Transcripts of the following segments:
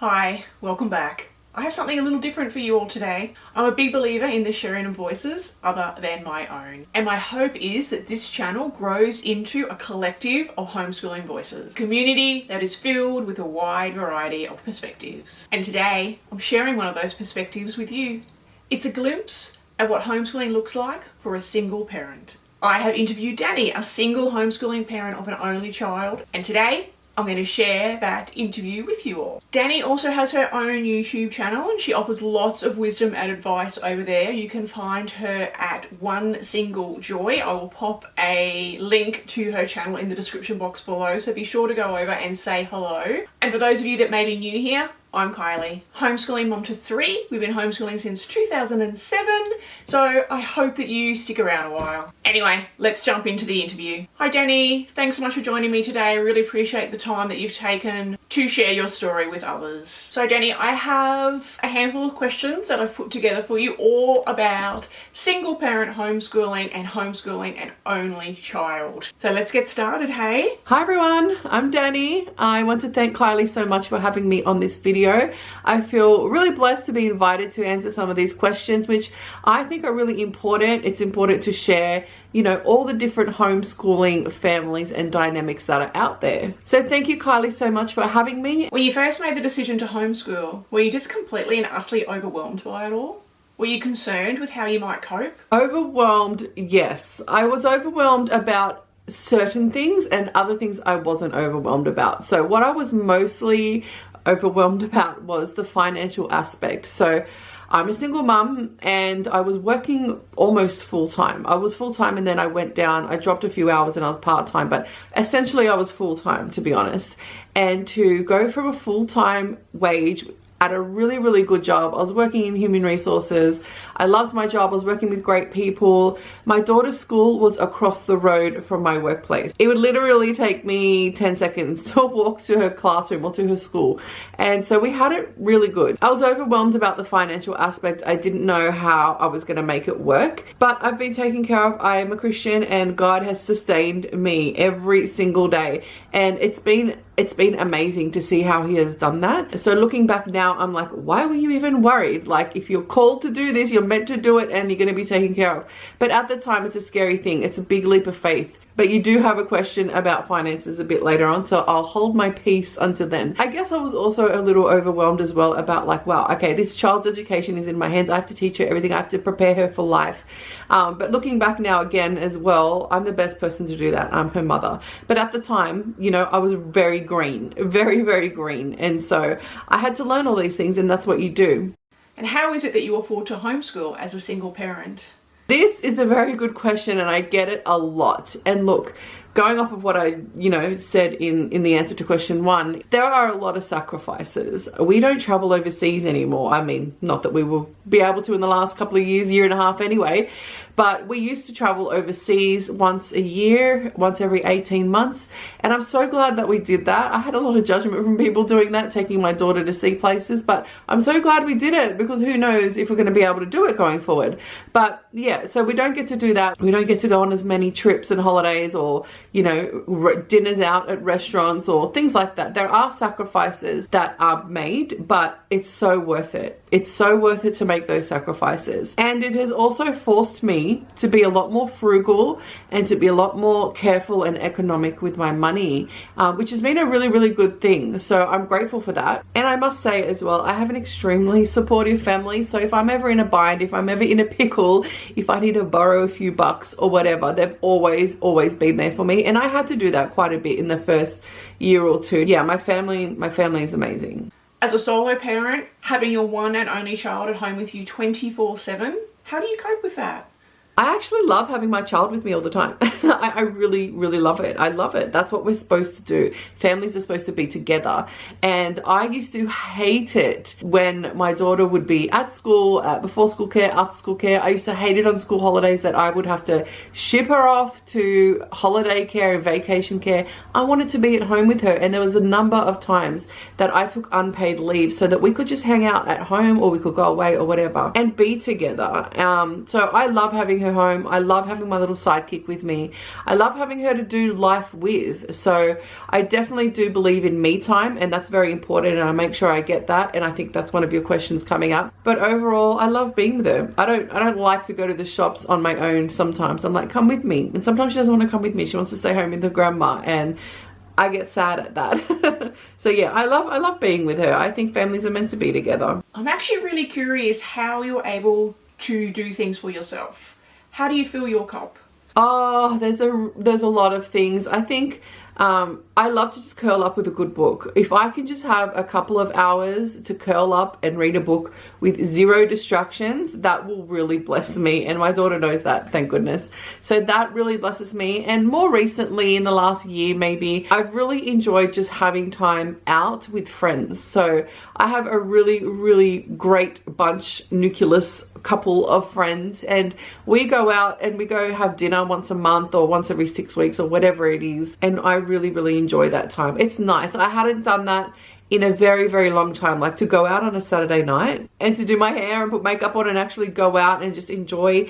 Hi, welcome back. I have something a little different for you all today. I'm a big believer in the sharing of voices other than my own. And my hope is that this channel grows into a collective of homeschooling voices. A community that is filled with a wide variety of perspectives. And today, I'm sharing one of those perspectives with you. It's a glimpse at what homeschooling looks like for a single parent. I have interviewed Dani, a single homeschooling parent of an only child, and today, I'm going to share that interview with you all. Dani also has her own YouTube channel and she offers lots of wisdom and advice over there. You can find her at One Single Joy. I will pop a link to her channel in the description box below, so be sure to go over and say hello. And for those of you that may be new here, I'm Kylie, homeschooling mom to 3. We've been homeschooling since 2007, so I hope that you stick around a while. Anyway, let's jump into the interview. Hi Dani, thanks so much for joining me today. I really appreciate the time that you've taken to share your story with others. So Dani, I have a handful of questions that I've put together for you, all about single parent homeschooling and homeschooling an only child. So let's get started, hey? Hi everyone, I'm Dani. I want to thank Kylie so much for having me on this video. I feel really blessed to be invited to answer some of these questions, which I think are really important. It's important to share, all the different homeschooling families and dynamics that are out there. So thank you, Kylie, so much for having me. When you first made the decision to homeschool, were you just completely and utterly overwhelmed by it all? Were you concerned with how you might cope? Overwhelmed, yes. I was overwhelmed about certain things, and other things I wasn't overwhelmed about. So what I was mostly overwhelmed about was the financial aspect. So I'm a single mum and I was working almost full-time. I was full-time and then I went down, I dropped a few hours and I was part-time, but essentially I was full-time, to be honest. And to go from a full-time wage at a really, really good job. I was working in human resources. I loved my job. I was working with great people. My daughter's school was across the road from my workplace. It would literally take me 10 seconds to walk to her classroom or to her school. And so we had it really good. I was overwhelmed about the financial aspect. I didn't know how I was going to make it work, but I've been taken care of. I am a Christian and God has sustained me every single day. And it's been amazing to see how he has done that. So looking back now, I'm like, why were you even worried? Like, if you're called to do this, you're meant to do it and you're going to be taken care of. But at the time, it's a scary thing. It's a big leap of faith. But you do have a question about finances a bit later on, so I'll hold my peace until then. I guess I was also a little overwhelmed as well about like, wow, okay, this child's education is in my hands. I have to teach her everything. I have to prepare her for life. But looking back now again as well, I'm the best person to do that. I'm her mother. But at the time, I was very green, very, very green. And so I had to learn all these things, and that's what you do. And how is it that you afford to homeschool as a single parent? This is a very good question and I get it a lot. And look, going off of what I, said in the answer to question 1, there are a lot of sacrifices. We don't travel overseas anymore. I mean, not that we will be able to in the last couple of years, year and a half anyway, but we used to travel overseas once a year, once every 18 months. And I'm so glad that we did that. I had a lot of judgment from people doing that, taking my daughter to see places, but I'm so glad we did it, because who knows if we're going to be able to do it going forward. But yeah, so we don't get to do that. We don't get to go on as many trips and holidays or, dinners out at restaurants or things like that. There are sacrifices that are made, but it's so worth it. It's so worth it to make those sacrifices. And it has also forced me to be a lot more frugal and to be a lot more careful and economic with my money, which has been a really, really good thing. So I'm grateful for that. And I must say as well, I have an extremely supportive family. So if I'm ever in a bind, if I'm ever in a pickle, if I need to borrow a few bucks or whatever, they've always been there for me. And I had to do that quite a bit in the first year or two. Yeah, my family is amazing. As a solo parent, having your one and only child at home with you 24/7, how do you cope with that? I actually love having my child with me all the time. I really, really love it. I love it. That's what we're supposed to do. Families are supposed to be together. And I used to hate it when my daughter would be at school, before school care, after school care. I used to hate it on school holidays that I would have to ship her off to holiday care and vacation care. I wanted to be at home with her. And there was a number of times that I took unpaid leave so that we could just hang out at home or we could go away or whatever and be together. So I love having her home. I love having my little sidekick with me. I love having her to do life with. So I definitely do believe in me time, and that's very important, and I make sure I get that. And I think that's one of your questions coming up. But overall, I love being with her. I don't like to go to the shops on my own sometimes. I'm like, come with me. And sometimes she doesn't want to come with me. She wants to stay home with her grandma, and I get sad at that. So yeah, I love being with her. I think families are meant to be together. I'm actually really curious how you're able to do things for yourself. How do you fill your cup? Oh, there's a lot of things. I think I love to just curl up with a good book. If I can just have a couple of hours to curl up and read a book with zero distractions, that will really bless me. And my daughter knows that, thank goodness. So that really blesses me. And more recently, in the last year maybe, I've really enjoyed just having time out with friends. So I have a really great nucleus couple of friends, and we go out and we go have dinner once a month or once every 6 weeks or whatever it is. And I really enjoy that time. It's nice. I hadn't done that in a very long time, like to go out on a Saturday night and to do my hair and put makeup on and actually go out and just enjoy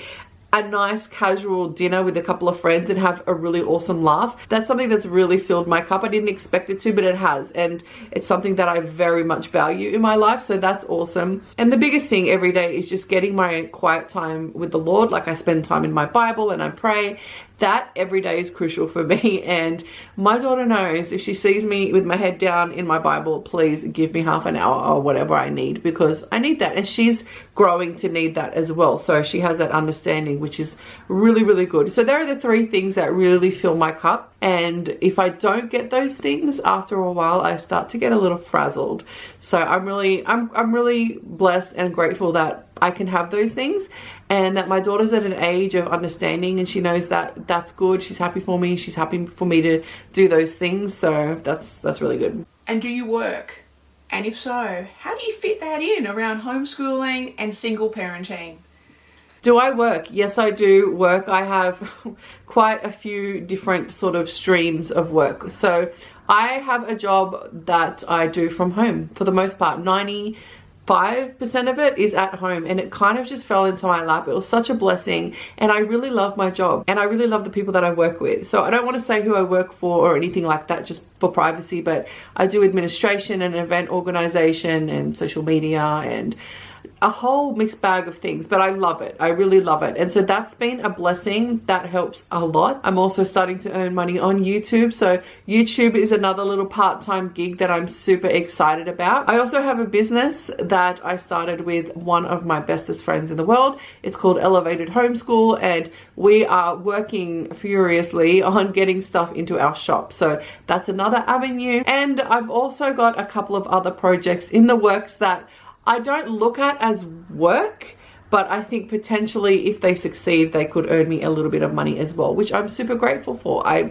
a nice casual dinner with a couple of friends and have a really awesome laugh. That's something that's really filled my cup. I didn't expect it to, but it has, and it's something that I very much value in my life, so that's awesome. And the biggest thing every day is just getting my quiet time with the Lord. Like, I spend time in my Bible and I pray. That every day is crucial for me, and my daughter knows if she sees me with my head down in my Bible, please give me half an hour or whatever I need, because I need that, and she's growing to need that as well. So she has that understanding, which is really good. So there are the three things that really fill my cup, and if I don't get those things, after a while I start to get a little frazzled. So I'm really blessed and grateful that I can have those things, and that my daughter's at an age of understanding, and she knows that that's good. She's happy for me. She's happy for me to do those things. So that's really good. And do you work? And if so, how do you fit that in around homeschooling and single parenting? Do I work? Yes, I do work. I have quite a few different sort of streams of work. So I have a job that I do from home for the most part. 95% of it is at home, and it kind of just fell into my lap. It was such a blessing, and I really love my job, and I really love the people that I work with. So I don't want to say who I work for or anything like that, just for privacy, but I do administration and event organization and social media and a whole mixed bag of things, but I love it. I really love it. And so that's been a blessing. That helps a lot. I'm also starting to earn money on YouTube. So YouTube is another little part-time gig that I'm super excited about. I also have a business that I started with one of my bestest friends in the world. It's called Elevated Homeschool, and we are working furiously on getting stuff into our shop. So that's another avenue. And I've also got a couple of other projects in the works that I don't look at as work, but I think potentially if they succeed, they could earn me a little bit of money as well, which I'm super grateful for. I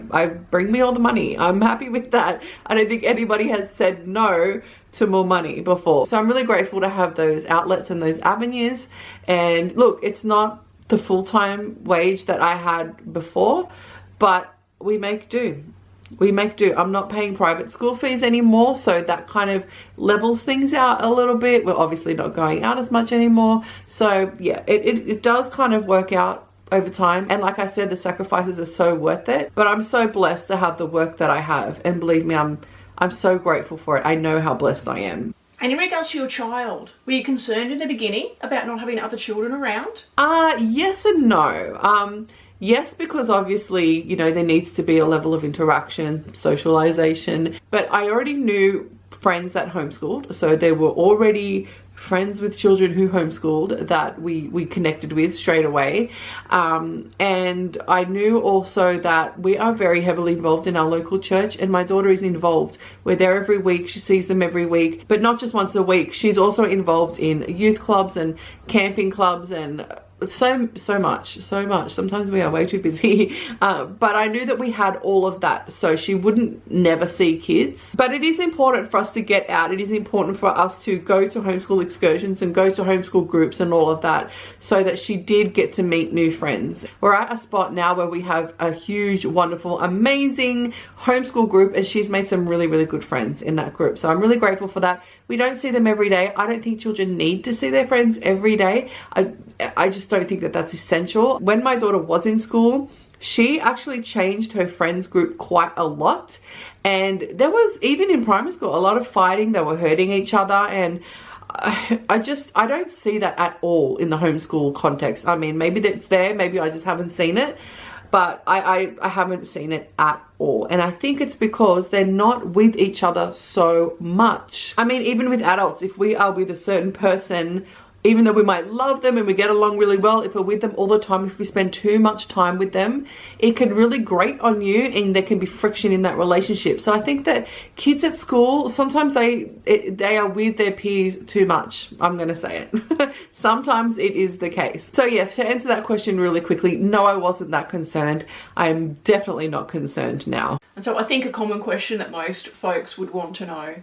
bring me all the money. I'm happy with that. I don't think anybody has said no to more money before. So I'm really grateful to have those outlets and those avenues. And look, it's not the full-time wage that I had before, but we make do. We make do. I'm not paying private school fees anymore, so that kind of levels things out a little bit. We're obviously not going out as much anymore. So yeah, it does kind of work out over time. And like I said, the sacrifices are so worth it. But I'm so blessed to have the work that I have. And believe me, I'm so grateful for it. I know how blessed I am. And in regards to your child, were you concerned in the beginning about not having other children around? Yes and no. Yes, because obviously, you know, there needs to be a level of interaction and socialization. But I already knew friends that homeschooled. So there were already friends with children who homeschooled that we connected with straight away. And I knew also that we are very heavily involved in our local church, and my daughter is involved. We're there every week. She sees them every week, but not just once a week. She's also involved in youth clubs and camping clubs and so much. Sometimes we are way too busy, but I knew that we had all of that, so she wouldn't never see kids. But it is important for us to get out. It is important for us to go to homeschool excursions and go to homeschool groups and all of that, so that she did get to meet new friends. We're at a spot now where we have a huge, wonderful, amazing homeschool group, and she's made some really good friends in that group. So I'm really grateful for that. We don't see them every day. I don't think children need to see their friends every day. I just don't think that that's essential. When my daughter was in school, she actually changed her friends group quite a lot. And there was, even in primary school, a lot of fighting. They were hurting each other. And I don't see that at all in the homeschool context. I mean, maybe that's there. Maybe I just haven't seen it. But I haven't seen it at all. And I think it's because they're not with each other so much. I mean, even with adults, if we are with a certain person, even though we might love them and we get along really well, if we're with them all the time, if we spend too much time with them, it can really grate on you and there can be friction in that relationship. So I think that kids at school, sometimes they are with their peers too much. I'm going to say it. Sometimes it is the case. So yeah, to answer that question really quickly, no, I wasn't that concerned. I'm definitely not concerned now. And so I think a common question that most folks would want to know,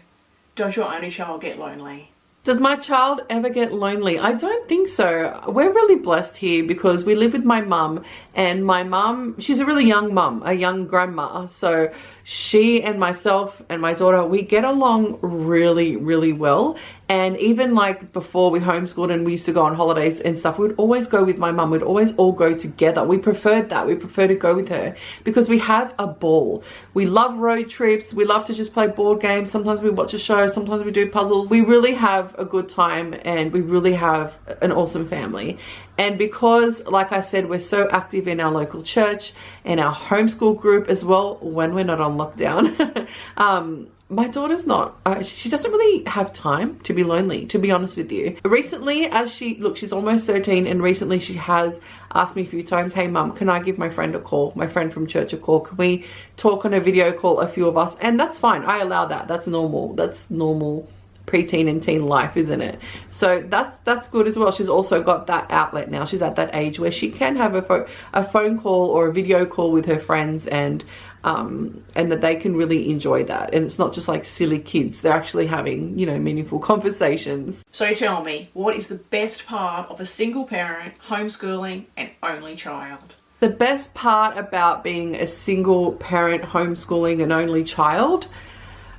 does your only child get lonely? Does my child ever get lonely? I don't think so. We're really blessed here because we live with my mum, and my mum, she's a really young mum, a young grandma. So she and myself and my daughter, we get along really, really well. And even like before we homeschooled and we used to go on holidays and stuff, we'd always go with my mum. We'd always all go together. We preferred that. We prefer to go with her because we have a ball. We love road trips. We love to just play board games. Sometimes we watch a show. Sometimes we do puzzles. We really have a good time and we really have an awesome family. And because, like I said, we're so active in our local church and our homeschool group as well when we're not on lockdown, my daughter's not, she doesn't really have time to be lonely, to be honest with you. Recently, she's almost 13, and recently she has asked me a few times, hey mum, can I give my friend a call, my friend from church a call? Can we talk on a video call, a few of us? And that's fine. I allow that. That's normal. That's normal preteen and teen life, isn't it? So that's good as well. She's also got that outlet now. She's at that age where she can have a phone call or a video call with her friends, and that they can really enjoy that. And it's not just like silly kids. They're actually having, meaningful conversations. So tell me, what is the best part of a single parent, homeschooling, and only child? The best part about being a single parent, homeschooling, and only child,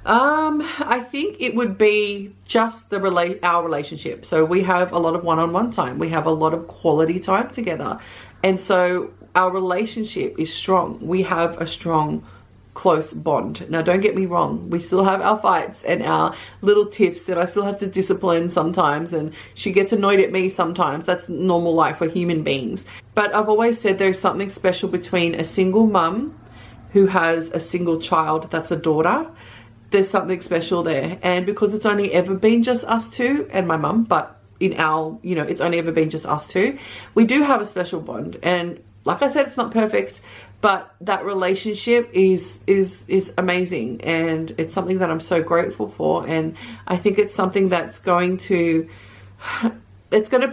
I think it would be just our relationship. So we have a lot of one-on-one time. We have a lot of quality time together. And so our relationship is strong. We have a strong, close bond. Now, don't get me wrong. We still have our fights and our little tiffs that I still have to discipline sometimes. And she gets annoyed at me sometimes. That's normal life. We're human beings. But I've always said there's something special between a single mum who has a single child that's a daughter. There's something special there. And because it's only ever been just us two and my mum, but in our, it's only ever been just us two, we do have a special bond. And like I said, it's not perfect, but that relationship is amazing. And it's something that I'm so grateful for. And I think it's something that's going to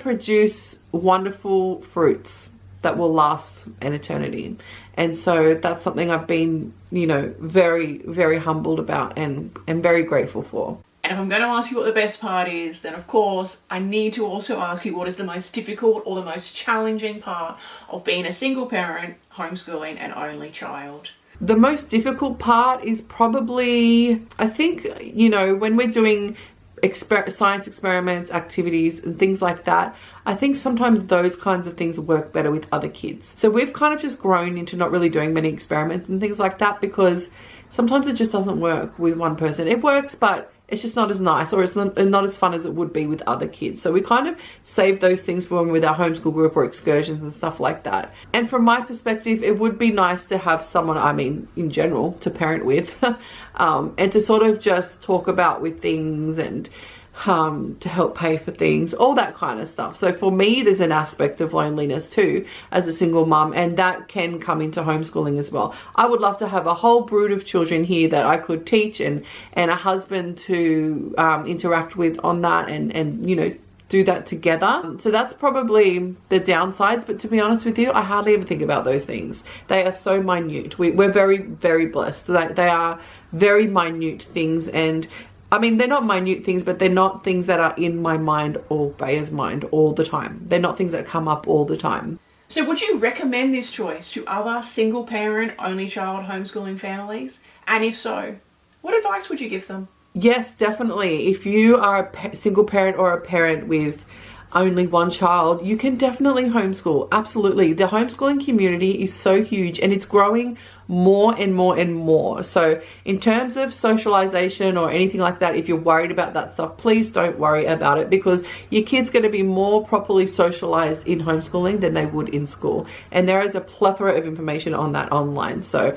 produce wonderful fruits that will last an eternity. And so that's something I've been, very, very humbled about and very grateful for. And if I'm going to ask you what the best part is, then of course I need to also ask you what is the most difficult or the most challenging part of being a single parent, homeschooling, and only child. The most difficult part is probably, I think, when we're doing science experiments, activities, and things like that, I think sometimes those kinds of things work better with other kids. So we've kind of just grown into not really doing many experiments and things like that because sometimes it just doesn't work with one person. It works, but it's just not as nice, or it's not as fun as it would be with other kids. So we kind of save those things for when we're with our homeschool group or excursions and stuff like that. And from my perspective, it would be nice to have someone, in general, to parent with, and to sort of just talk about with things and to help pay for things, all that kind of stuff. So for me, there's an aspect of loneliness too as a single mum, and that can come into homeschooling as well. I would love to have a whole brood of children here that I could teach and a husband to interact with on that and do that together. So that's probably the downsides, but to be honest with you, I hardly ever think about those things. They are so minute. We're very, very blessed. They are very minute things, and they're not minute things, but they're not things that are in my mind or Vaya's mind all the time. They're not things that come up all the time. So would you recommend this choice to other single parent, only child homeschooling families? And if so, what advice would you give them? Yes, definitely. If you are a single parent or a parent with only one child, you can definitely homeschool. Absolutely. The homeschooling community is so huge and it's growing more and more and more. So in terms of socialization or anything like that, if you're worried about that stuff, please don't worry about it, because your kid's going to be more properly socialized in homeschooling than they would in school. And there is a plethora of information on that online. So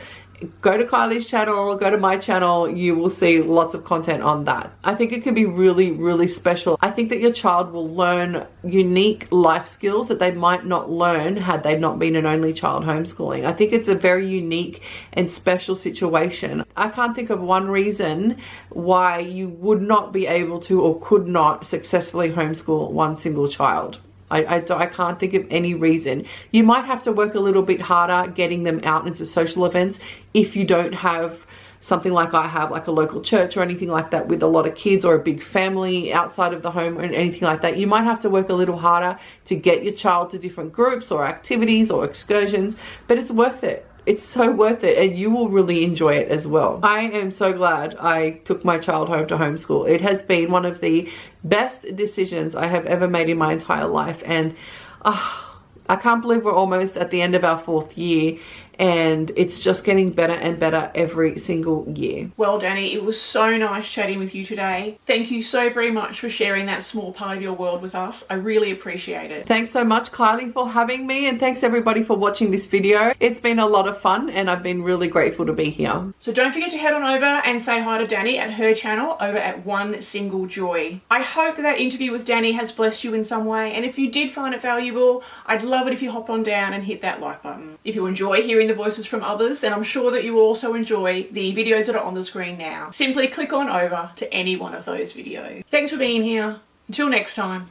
go to Kylie's channel, go to my channel, you will see lots of content on that. I think it can be really, really special. I think that your child will learn unique life skills that they might not learn had they not been an only child homeschooling. I think it's a very unique and special situation. I can't think of one reason why you would not be able to or could not successfully homeschool one single child. I can't think of any reason. You might have to work a little bit harder getting them out into social events if you don't have something like I have, like a local church or anything like that with a lot of kids, or a big family outside of the home or anything like that. You might have to work a little harder to get your child to different groups or activities or excursions, but it's worth it. It's so worth it, and you will really enjoy it as well. I am so glad I took my child home to homeschool. It has been one of the best decisions I have ever made in my entire life, and I can't believe we're almost at the end of our 4th year, and it's just getting better and better every single year. Well, Dani, it was so nice chatting with you today. Thank you so very much for sharing that small part of your world with us. I really appreciate it. Thanks so much, Kylie, for having me, and thanks everybody for watching this video. It's been a lot of fun and I've been really grateful to be here. So don't forget to head on over and say hi to Dani at her channel over at One Single Joy. I hope that interview with Dani has blessed you in some way, and if you did find it valuable, I'd love it if you hop on down and hit that like button. If you enjoy hearing the voices from others, then I'm sure that you will also enjoy the videos that are on the screen now. Simply click on over to any one of those videos. Thanks for being here. Until next time,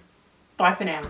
bye for now.